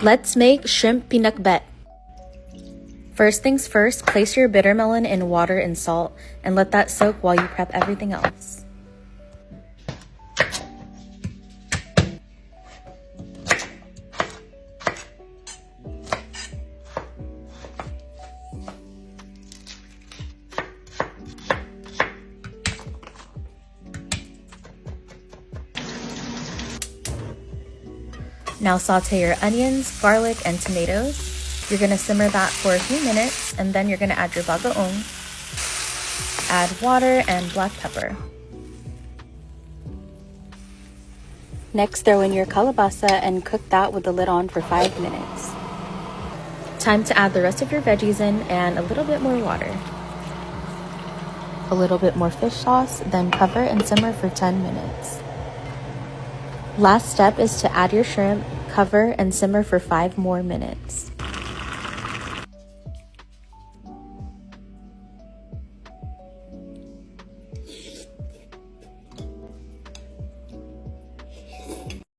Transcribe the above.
Let's make shrimp pinakbet. First things first, place your bitter melon in water and salt and let that soak while you prep everything else. Now saute your onions, garlic, and tomatoes. You're gonna simmer that for a few minutes, and then you're gonna add your bagoong, add water and black pepper. Next, throw in your kalabasa and cook that with the lid on for 5 minutes. Time to add the rest of your veggies in and a little bit more water. A little bit more fish sauce, then cover and simmer for 10 minutes. Last step is to add your shrimp, cover, and simmer for 5 more minutes.